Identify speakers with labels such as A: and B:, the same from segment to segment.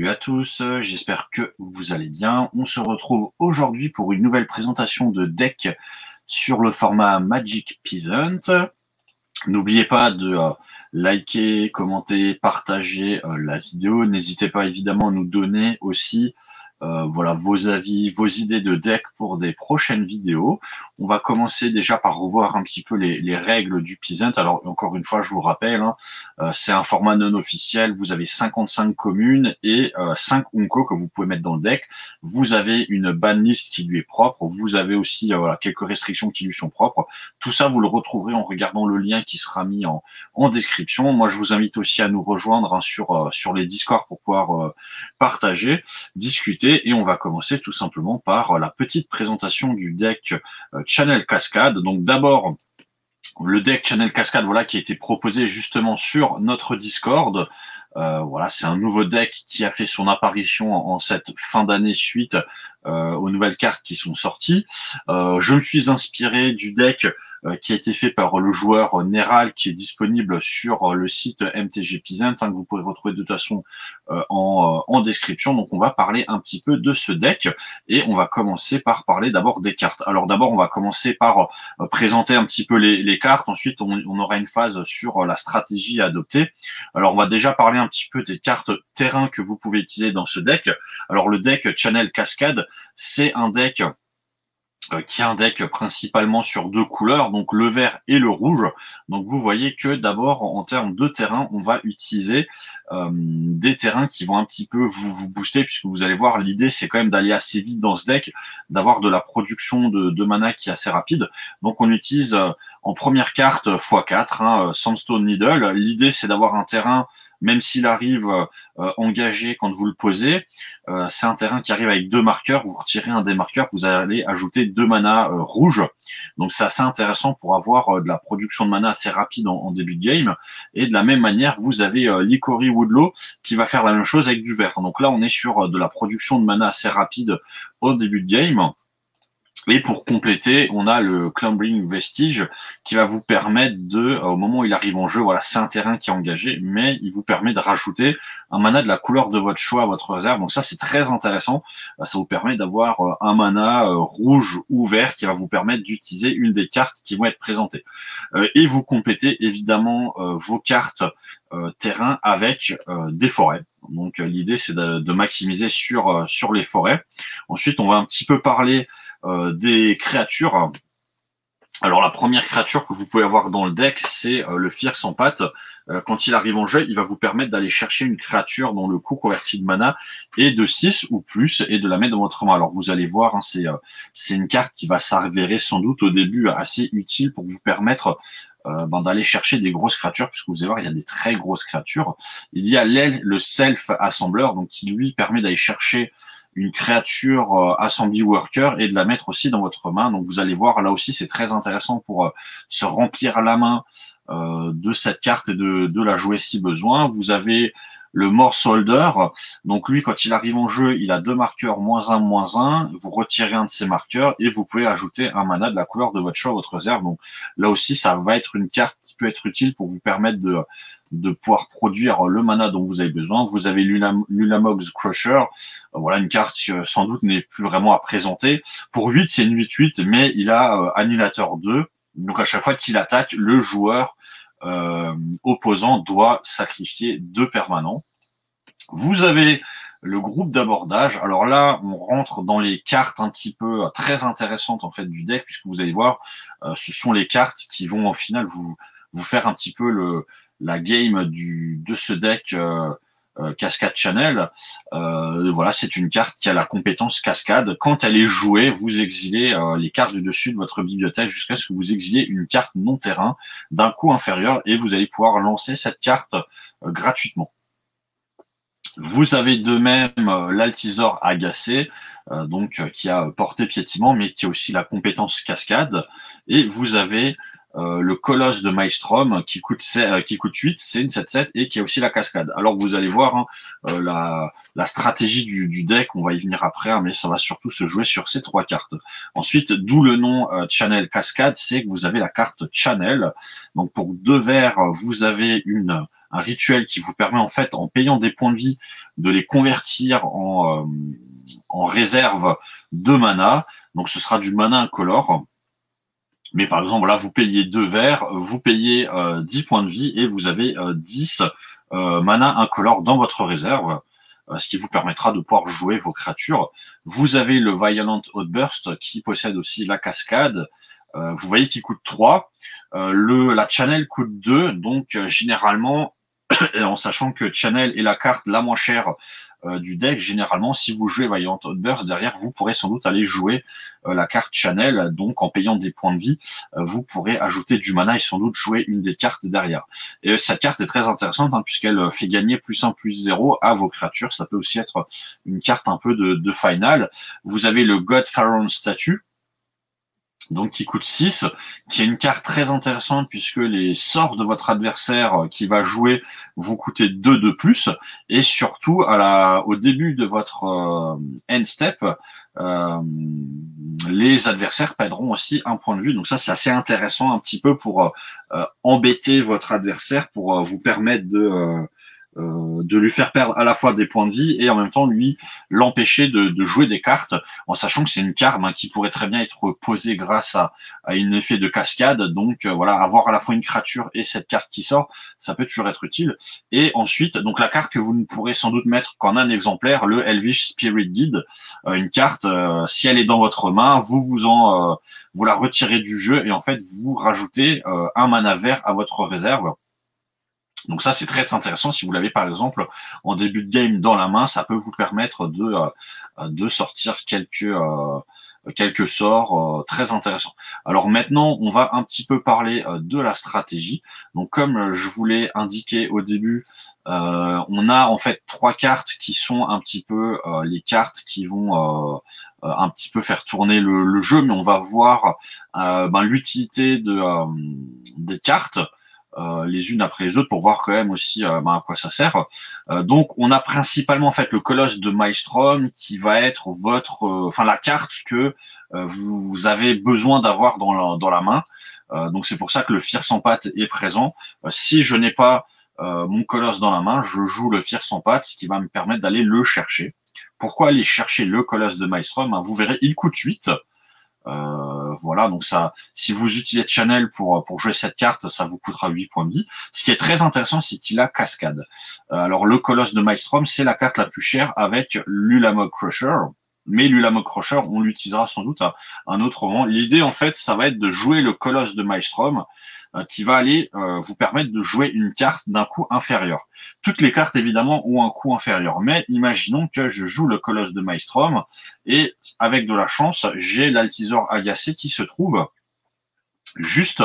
A: Salut à tous, j'espère que vous allez bien. On se retrouve aujourd'hui pour une nouvelle présentation de deck sur le format Magic Peasant. N'oubliez pas de liker, commenter, partager la vidéo. N'hésitez pas évidemment à nous donner aussi voilà, vos avis, vos idées de deck pour des prochaines vidéos. On va commencer déjà par revoir un petit peu les règles du Peasant. Alors encore une fois, je vous rappelle, hein, c'est un format non officiel. Vous avez 55 communes et 5 Unco que vous pouvez mettre dans le deck. Vous avez une banlist qui lui est propre. Vous avez aussi voilà, quelques restrictions qui lui sont propres. Tout ça, vous le retrouverez en regardant le lien qui sera mis en description. Moi, je vous invite aussi à nous rejoindre hein, sur les Discord pour pouvoir partager, discuter. Et on va commencer tout simplement par la petite présentation du deck Channel Cascade. Donc d'abord, le deck Channel Cascade, voilà, qui a été proposé justement sur notre Discord. Voilà, c'est un nouveau deck qui a fait son apparition en cette fin d'année suite aux nouvelles cartes qui sont sorties. Je me suis inspiré du deck qui a été fait par le joueur Neral, qui est disponible sur le site MTG Peasant, hein, que vous pourrez retrouver de toute façon en description. Donc on va parler un petit peu de ce deck et on va commencer par parler d'abord des cartes. Alors d'abord on va commencer par présenter un petit peu les cartes. Ensuite on aura une phase sur la stratégie à adopter. Alors on va déjà parler un petit peu des cartes terrain que vous pouvez utiliser dans ce deck. Alors le deck Channel Cascade, c'est un deck qui est un deck principalement sur deux couleurs, donc le vert et le rouge. Donc vous voyez que d'abord en termes de terrain, on va utiliser des terrains qui vont un petit peu vous booster, puisque vous allez voir, l'idée c'est quand même d'aller assez vite dans ce deck, d'avoir de la production de mana qui est assez rapide. Donc on utilise en première carte x4, hein, Sandstone Needle. L'idée c'est d'avoir un terrain, même s'il arrive engagé quand vous le posez, c'est un terrain qui arrive avec 2 marqueurs. Vous retirez un des marqueurs, vous allez ajouter 2 mana rouges. Donc c'est assez intéressant pour avoir de la production de mana assez rapide en début de game. Et de la même manière, vous avez l'Icori Woodlow qui va faire la même chose avec du vert. Donc là, on est sur de la production de mana assez rapide au début de game. Et pour compléter, on a le Clumbering Vestige qui va vous permettre de, au moment où il arrive en jeu, voilà, c'est un terrain qui est engagé, mais il vous permet de rajouter un mana de la couleur de votre choix à votre réserve. Donc ça, c'est très intéressant. Ça vous permet d'avoir un mana rouge ou vert qui va vous permettre d'utiliser une des cartes qui vont être présentées. Et vous complétez évidemment vos cartes terrain avec des forêts. Donc l'idée, c'est de maximiser sur les forêts. Ensuite, on va un petit peu parler des créatures. Alors la première créature que vous pouvez avoir dans le deck, c'est le Fierce en pâte. Quand il arrive en jeu, il va vous permettre d'aller chercher une créature dont le coût converti de mana est de 6 ou plus et de la mettre dans votre main. Alors vous allez voir, hein, c'est une carte qui va s'avérer sans doute au début assez utile pour vous permettre d'aller chercher des grosses créatures, puisque vous allez voir, il y a des très grosses créatures. Il y a le Self Assembler, donc qui lui permet d'aller chercher une créature Assembly Worker et de la mettre aussi dans votre main. Donc vous allez voir, là aussi c'est très intéressant pour se remplir la main de cette carte et de la jouer si besoin. Vous avez le Morse Holder, donc lui quand il arrive en jeu, il a 2 marqueurs -1/-1, vous retirez un de ces marqueurs et vous pouvez ajouter un mana de la couleur de votre choix à votre réserve. Donc là aussi ça va être une carte qui peut être utile pour vous permettre de pouvoir produire le mana dont vous avez besoin. Vous avez Lulamog's Crusher, voilà une carte qui sans doute n'est plus vraiment à présenter. Pour 8, c'est une 8/8, mais il a Annulateur 2, donc à chaque fois qu'il attaque, le joueur opposant doit sacrifier 2 permanents. Vous avez le groupe d'abordage. Alors là, on rentre dans les cartes un petit peu très intéressantes en fait du deck, puisque vous allez voir, ce sont les cartes qui vont au final vous faire un petit peu la game de ce deck Cascade Channel. Voilà, c'est une carte qui a la compétence cascade. Quand elle est jouée, vous exilez les cartes du dessus de votre bibliothèque jusqu'à ce que vous exiliez une carte non terrain d'un coût inférieur et vous allez pouvoir lancer cette carte gratuitement. Vous avez de même l'Altisor Agacé, qui a portée piétinement, mais qui a aussi la compétence cascade. Et vous avez le Colosse de Maelstrom qui coûte 8, c'est une 7/7 et qui a aussi la cascade. Alors vous allez voir hein, la stratégie du deck, on va y venir après, hein, mais ça va surtout se jouer sur ces 3 cartes. Ensuite, d'où le nom Channel Cascade, c'est que vous avez la carte Channel. Donc pour 2 verts, vous avez rituel qui vous permet en fait, en payant des points de vie, de les convertir en réserve de mana. Donc ce sera du mana incolore. Mais par exemple, là, vous payez 2 verts, vous payez 10 points de vie et vous avez 10 mana incolore dans votre réserve, ce qui vous permettra de pouvoir jouer vos créatures. Vous avez le Violent Outburst qui possède aussi la cascade. Vous voyez qu'il coûte 3. La Channel coûte 2. Donc généralement, en sachant que Channel est la carte la moins chère du deck, généralement, si vous jouez Violent Outburst, derrière, vous pourrez sans doute aller jouer la carte Channel. Donc, en payant des points de vie, vous pourrez ajouter du mana et sans doute jouer une des cartes derrière. Et cette carte est très intéressante puisqu'elle fait gagner +1/+0 à vos créatures. Ça peut aussi être une carte un peu de final. Vous avez le God Pharaon Statue, donc qui coûte 6, qui est une carte très intéressante puisque les sorts de votre adversaire qui va jouer vous coûter 2 de plus, et surtout au début de votre end step, les adversaires perdront aussi un point de vue. Donc ça, c'est assez intéressant un petit peu pour embêter votre adversaire, pour vous permettre de lui faire perdre à la fois des points de vie et en même temps l'empêcher de jouer des cartes, en sachant que c'est une carte qui pourrait très bien être posée grâce à un effet de cascade. Donc voilà, avoir à la fois une créature et cette carte qui sort, ça peut toujours être utile. Et ensuite, donc la carte que vous ne pourrez sans doute mettre qu'en un exemplaire, le Elvish Spirit Guide, une carte, si elle est dans votre main, vous la retirez du jeu et en fait vous rajoutez un mana vert à votre réserve. Donc ça, c'est très intéressant. Si vous l'avez par exemple en début de game dans la main, ça peut vous permettre de sortir quelques sorts très intéressants. Alors maintenant, on va un petit peu parler de la stratégie. Donc comme je vous l'ai indiqué au début, on a en fait 3 cartes qui sont un petit peu les cartes qui vont un petit peu faire tourner le jeu, mais on va voir l'utilité des cartes les unes après les autres pour voir quand même aussi à quoi ça sert. Donc on a principalement en fait le Colosse de Maelstrom qui va être la carte que vous avez besoin d'avoir dans la main. Donc c'est pour ça que le Fear sans patte est présent. Si je n'ai pas mon Colosse dans la main, je joue le Fear sans patte, ce qui va me permettre d'aller le chercher. Pourquoi aller chercher le Colosse de Maelstrom? Vous verrez, il coûte 8. Voilà, donc ça, si vous utilisez Channel pour jouer cette carte, ça vous coûtera 8 points de vie. Ce qui est très intéressant, c'est qu'il a cascade. Alors le Colosse de Maelstrom, c'est la carte la plus chère avec l'Ulamog Crusher, mais l'Ulamog Crusher, on l'utilisera sans doute à un autre moment. L'idée, en fait, ça va être de jouer le Colosse de Maelstrom, qui va aller vous permettre de jouer une carte d'un coût inférieur. Toutes les cartes, évidemment, ont un coût inférieur, mais imaginons que je joue le Colosse de Maelstrom, et avec de la chance, j'ai l'Altisor Agacé qui se trouve juste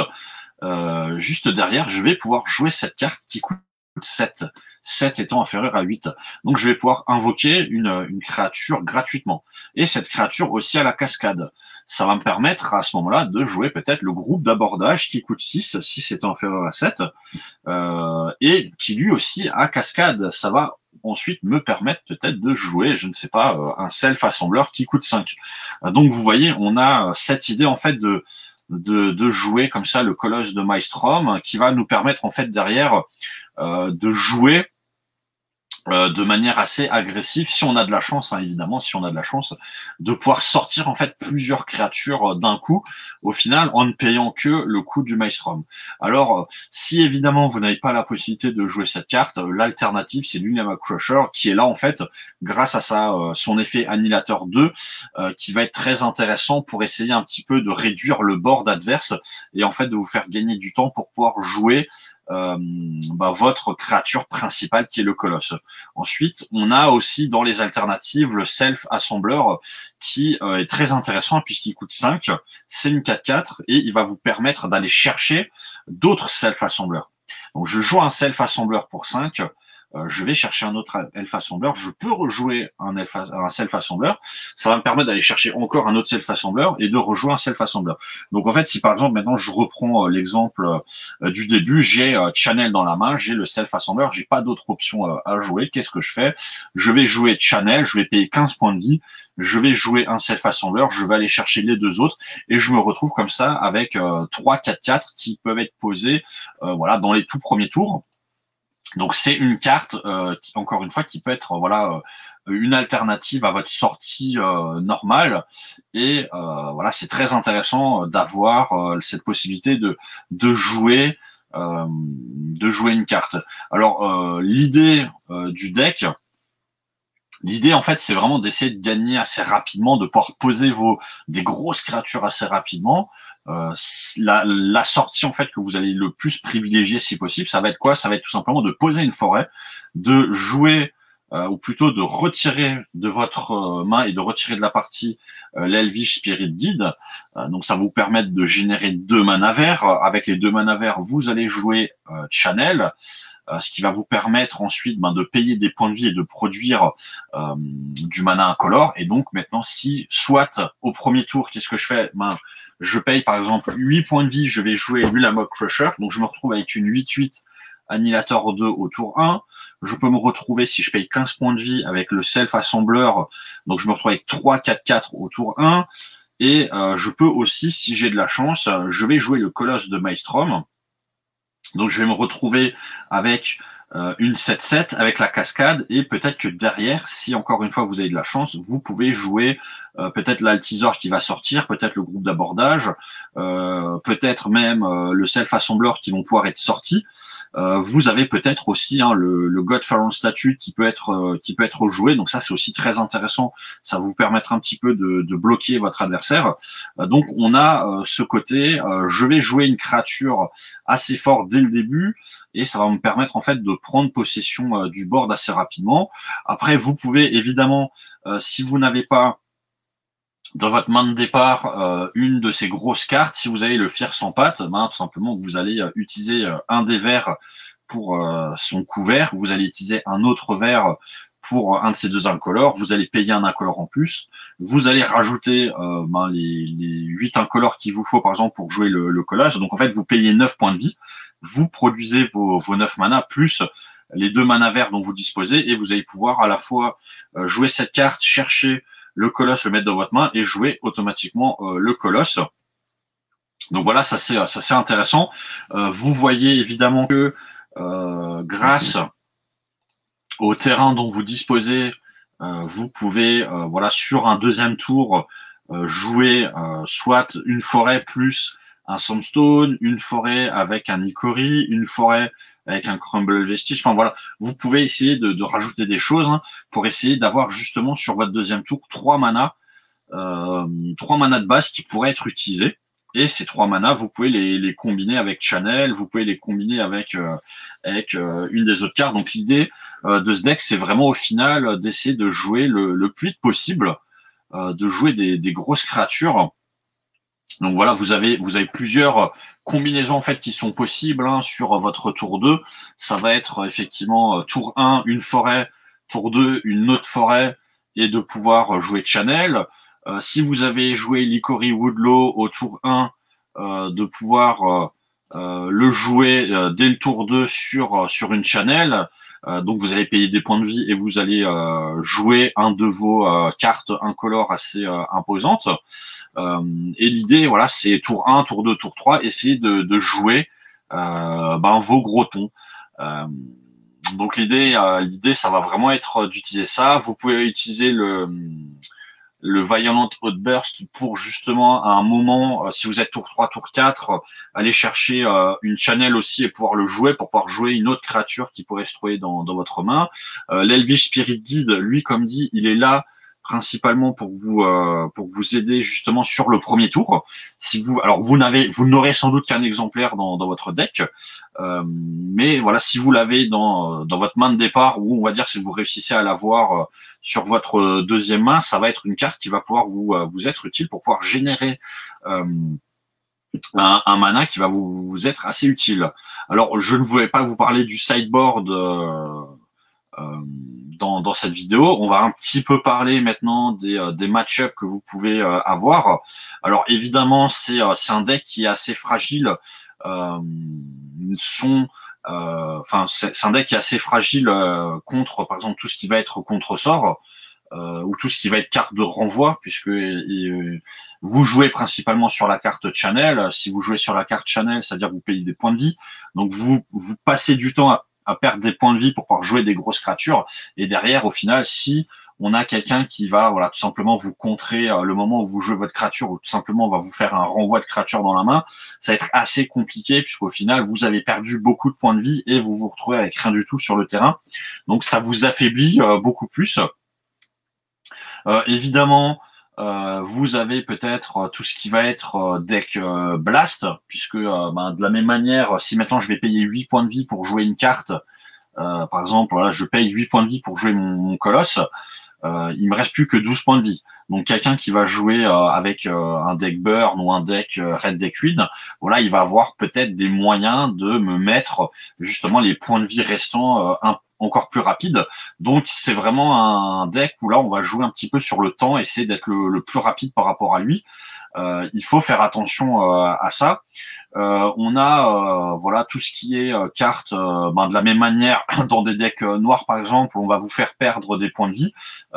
A: derrière. Je vais pouvoir jouer cette carte qui coûte 7. 7 étant inférieur à 8. Donc je vais pouvoir invoquer une créature gratuitement. Et cette créature aussi à la cascade. Ça va me permettre à ce moment-là de jouer peut-être le groupe d'abordage qui coûte 6, 6 étant inférieur à 7, et qui lui aussi a cascade. Ça va ensuite me permettre peut-être de jouer, je ne sais pas, un self assembleur qui coûte 5. Donc vous voyez, on a cette idée en fait de jouer comme ça le Colosse de Maelstrom qui va nous permettre en fait derrière de jouer de manière assez agressive, si on a de la chance, évidemment, si on a de la chance, de pouvoir sortir en fait plusieurs créatures d'un coup, au final, en ne payant que le coût du Maelstrom. Alors, si évidemment vous n'avez pas la possibilité de jouer cette carte, l'alternative c'est l'Ulamog Crusher, qui est là en fait, grâce à son effet Annihilateur 2, qui va être très intéressant pour essayer un petit peu de réduire le board adverse, et en fait de vous faire gagner du temps pour pouvoir jouer votre créature principale qui est le Colosse. Ensuite, on a aussi dans les alternatives le Self Assembler qui est très intéressant puisqu'il coûte 5, c'est une 4/4 et il va vous permettre d'aller chercher d'autres Self Assemblers. Donc je joue un Self Assembler pour 5, je vais chercher un autre Elf Assembler, je peux rejouer un Self Assembler, ça va me permettre d'aller chercher encore un autre Self Assembler et de rejouer un Self Assembler. Donc en fait, si par exemple maintenant je reprends l'exemple du début, j'ai Channel dans la main, j'ai le Self Assembler, j'ai pas d'autre option à jouer, qu'est-ce que je fais? Je vais jouer Channel, je vais payer 15 points de vie, je vais jouer un Self Assembler, je vais aller chercher les deux autres et je me retrouve comme ça avec 3 4/4 qui peuvent être posés dans les tout premiers tours. Donc c'est une carte, encore une fois, qui peut être voilà une alternative à votre sortie normale. Et voilà, c'est très intéressant d'avoir cette possibilité de jouer une carte. Alors l'idée du deck. L'idée, en fait, c'est vraiment d'essayer de gagner assez rapidement, de pouvoir poser des grosses créatures assez rapidement. La sortie, en fait, que vous allez le plus privilégier, si possible, ça va être quoi? Ça va être tout simplement de poser une forêt, de jouer, ou plutôt de retirer de votre main et de retirer de la partie l'Elvish Spirit Guide. Donc, ça va vous permettre de générer 2 mana verts. Avec les 2 mana verts, vous allez jouer Channel. Ce qui va vous permettre ensuite de payer des points de vie et de produire du mana incolore. Et donc maintenant, si soit au premier tour, qu'est-ce que je fais? Je paye par exemple 8 points de vie, je vais jouer l'Ulamog Crusher, donc je me retrouve avec une 8-8 Annihilator 2 au tour 1. Je peux me retrouver, si je paye 15 points de vie, avec le Self Assembler, donc je me retrouve avec 3-4-4 au tour 1. Et je peux aussi, si j'ai de la chance, je vais jouer le Colosse de Maelstrom. Donc je vais me retrouver avec une 7-7 avec la cascade, et peut-être que derrière, si encore une fois vous avez de la chance, vous pouvez jouer peut-être l'Altisor qui va sortir, peut-être le groupe d'abordage, peut-être même le Self-Assembler qui vont pouvoir être sortis. Vous avez peut-être aussi le God-Pharaon Statue qui peut être joué, donc ça c'est aussi très intéressant, ça va vous permettre un petit peu de bloquer votre adversaire. Donc on a ce côté, je vais jouer une créature assez forte dès le début, et ça va me permettre en fait de prendre possession du board assez rapidement. Après, vous pouvez évidemment, si vous n'avez pas dans votre main de départ une de ces grosses cartes, si vous avez le Fier sans pattes, tout simplement vous allez utiliser un des verts pour son couvert, vous allez utiliser un autre vert pour un de ces 2 incolores, vous allez payer un incolore en plus, vous allez rajouter les 8 incolores qu'il vous faut par exemple pour jouer le collage. Donc en fait vous payez 9 points de vie, vous produisez vos 9 mana plus les 2 mana verts dont vous disposez, et vous allez pouvoir à la fois jouer cette carte, chercher le colosse, le mettre dans votre main et jouer automatiquement le colosse. Donc voilà, ça c'est intéressant. Vous voyez évidemment que grâce au terrain dont vous disposez, vous pouvez voilà, sur un deuxième tour jouer soit une forêt plus un Sandstone, une forêt avec un Icori, une forêt avec un Crumble Vestige. Enfin voilà, vous pouvez essayer de rajouter des choses pour essayer d'avoir justement sur votre deuxième tour 3 manas de base qui pourraient être utilisés. Et ces 3 manas, vous pouvez les combiner avec Channel, vous pouvez les combiner avec une des autres cartes. Donc l'idée de ce deck, c'est vraiment au final d'essayer de jouer le plus vite possible, de jouer des grosses créatures. Donc voilà, vous avez plusieurs combinaisons en fait qui sont possibles sur votre tour 2. Ça va être effectivement tour 1, une forêt, tour 2, une autre forêt, et de pouvoir jouer Channel. Si vous avez joué l'Icori Woodlow au tour 1, de pouvoir le jouer dès le tour 2 sur une Channel. Donc vous allez payer des points de vie et vous allez jouer un de vos cartes incolores assez imposantes. Et l'idée, voilà, c'est tour 1, tour 2, tour 3, essayer de jouer vos gros tons. Donc l'idée, ça va vraiment être d'utiliser ça. Vous pouvez utiliser le Violent Outburst pour justement à un moment, si vous êtes tour 3, tour 4, aller chercher une Channel aussi et pouvoir le jouer pour pouvoir jouer une autre créature qui pourrait se trouver dans votre main. L'Elvish Spirit Guide, lui, comme dit, il est là principalement pour vous aider justement sur le premier tour. Si vous n'aurez sans doute qu'un exemplaire dans votre deck, mais voilà, si vous l'avez dans votre main de départ, ou on va dire si vous réussissez à l'avoir sur votre deuxième main, ça va être une carte qui va pouvoir vous être utile pour pouvoir générer un mana qui va vous être assez utile. Alors je ne voulais pas vous parler du sideboard dans cette vidéo. On va un petit peu parler maintenant des match-ups que vous pouvez avoir. Alors évidemment, c'est un deck qui est assez fragile. C'est un deck qui est assez fragile contre, par exemple, tout ce qui va être contre-sort ou tout ce qui va être carte de renvoi, puisque vous jouez principalement sur la carte Channel. Si vous jouez sur la carte Channel, c'est-à-dire que vous payez des points de vie. Donc vous passez du temps à perdre des points de vie pour pouvoir jouer des grosses créatures. Et derrière, au final, si on a quelqu'un qui va, voilà, tout simplement vous contrer le moment où vous jouez votre créature, ou tout simplement va vous faire un renvoi de créature dans la main, ça va être assez compliqué puisqu'au final vous avez perdu beaucoup de points de vie et vous vous retrouvez avec rien du tout sur le terrain. Donc ça vous affaiblit beaucoup plus. Évidemment, vous avez peut-être tout ce qui va être deck blast, puisque de la même manière, si maintenant je vais payer 8 points de vie pour jouer une carte, par exemple, voilà, je paye 8 points de vie pour jouer mon colosse, il me reste plus que 12 points de vie. Donc quelqu'un qui va jouer avec un deck burn ou un deck red deck win, voilà, il va avoir peut-être des moyens de me mettre justement les points de vie restants encore plus rapide. Donc c'est vraiment un deck où là on va jouer un petit peu sur le temps, essayer d'être le plus rapide par rapport à lui. Il faut faire attention à ça. On a voilà tout ce qui est cartes de la même manière dans des decks noirs par exemple, on va vous faire perdre des points de vie.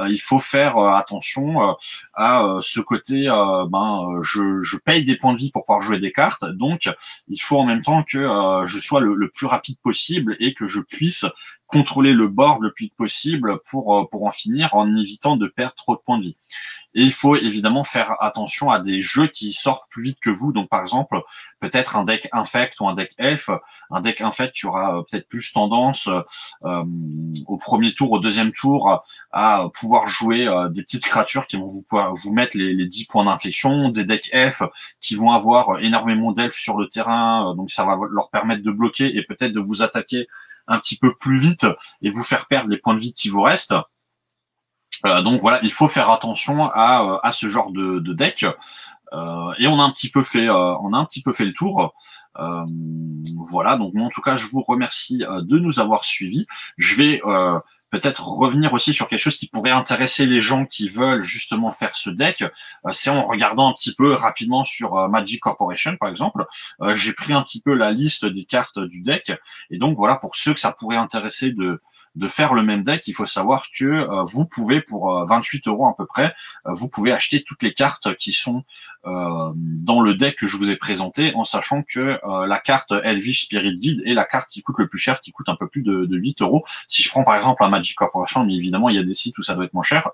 A: Il faut faire attention à ce côté je paye des points de vie pour pouvoir jouer des cartes, donc il faut en même temps que je sois le plus rapide possible et que je puisse contrôler le board le plus vite possible pour en finir en évitant de perdre trop de points de vie. Et il faut évidemment faire attention à des jeux qui sortent plus vite que vous. Donc par exemple, peut-être un deck infect ou un deck elf. Un deck infect, tu auras peut-être plus tendance au premier tour, au deuxième tour, à pouvoir jouer des petites créatures qui vont vous mettre les 10 points d'infection. Des decks elf qui vont avoir énormément d'elfes sur le terrain. Donc ça va leur permettre de bloquer et peut-être de vous attaquer un petit peu plus vite et vous faire perdre les points de vie qui vous restent. Donc voilà, il faut faire attention à ce genre de deck. Et on a un petit peu fait le tour. Voilà, donc moi en tout cas je vous remercie de nous avoir suivis. Je vais peut-être revenir aussi sur quelque chose qui pourrait intéresser les gens qui veulent justement faire ce deck. C'est en regardant un petit peu rapidement sur Magic Corporation par exemple. J'ai pris un petit peu la liste des cartes du deck. Et donc voilà, pour ceux que ça pourrait intéresser de faire le même deck, il faut savoir que vous pouvez, pour 28 € à peu près, vous pouvez acheter toutes les cartes qui sont dans le deck que je vous ai présenté, en sachant que la carte Elvish Spirit Guide est la carte qui coûte le plus cher, qui coûte un peu plus de 8 €. Si je prends par exemple un Magic Corporation, mais évidemment il y a des sites où ça doit être moins cher.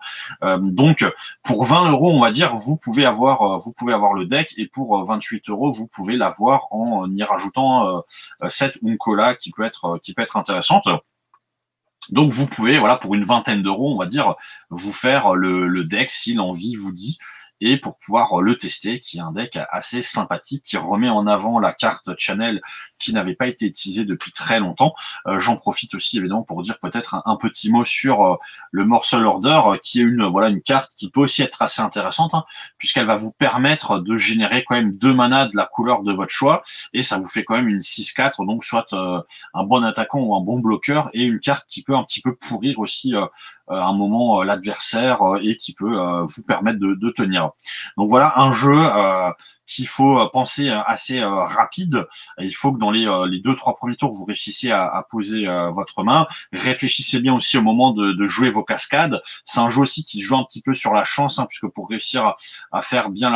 A: Donc pour 20 €, on va dire, vous pouvez avoir le deck, et pour 28 €, vous pouvez l'avoir en y rajoutant cette Uncola qui peut être intéressante. Donc vous pouvez, voilà, pour une vingtaine d'euros, on va dire, vous faire le deck si l'envie vous dit, et pour pouvoir le tester, qui est un deck assez sympathique, qui remet en avant la carte Channel qui n'avait pas été utilisée depuis très longtemps. J'en profite aussi évidemment pour dire peut-être un petit mot sur le Morsel Order, qui est une carte qui peut aussi être assez intéressante, puisqu'elle va vous permettre de générer quand même 2 manas de la couleur de votre choix, et ça vous fait quand même une 6/4, donc soit un bon attaquant ou un bon bloqueur, et une carte qui peut un petit peu pourrir aussi un moment l'adversaire, et qui peut vous permettre de tenir. Donc voilà un jeu qu'il faut penser assez rapide. Il faut que dans les 2-3 premiers tours, vous réussissiez à poser votre main. Réfléchissez bien aussi au moment de jouer vos cascades. C'est un jeu aussi qui se joue un petit peu sur la chance, puisque pour réussir à faire bien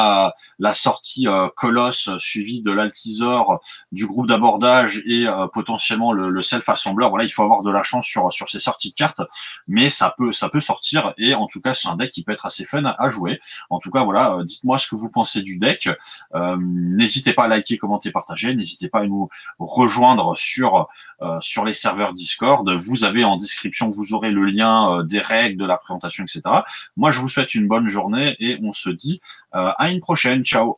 A: la sortie Colosse suivie de l'Altisor, du groupe d'abordage et potentiellement le self-assembleur, voilà, il faut avoir de la chance sur ces sorties de cartes, mais ça peut sortir, et en tout cas c'est un deck qui peut être assez fun à jouer. En tout cas voilà, dites-moi ce que vous pensez du deck. N'hésitez pas à liker, commenter, partager. N'hésitez pas à nous rejoindre sur les serveurs Discord. Vous avez en description, vous aurez le lien des règles, de la présentation, etc. Moi, je vous souhaite une bonne journée et on se dit à une prochaine. Ciao.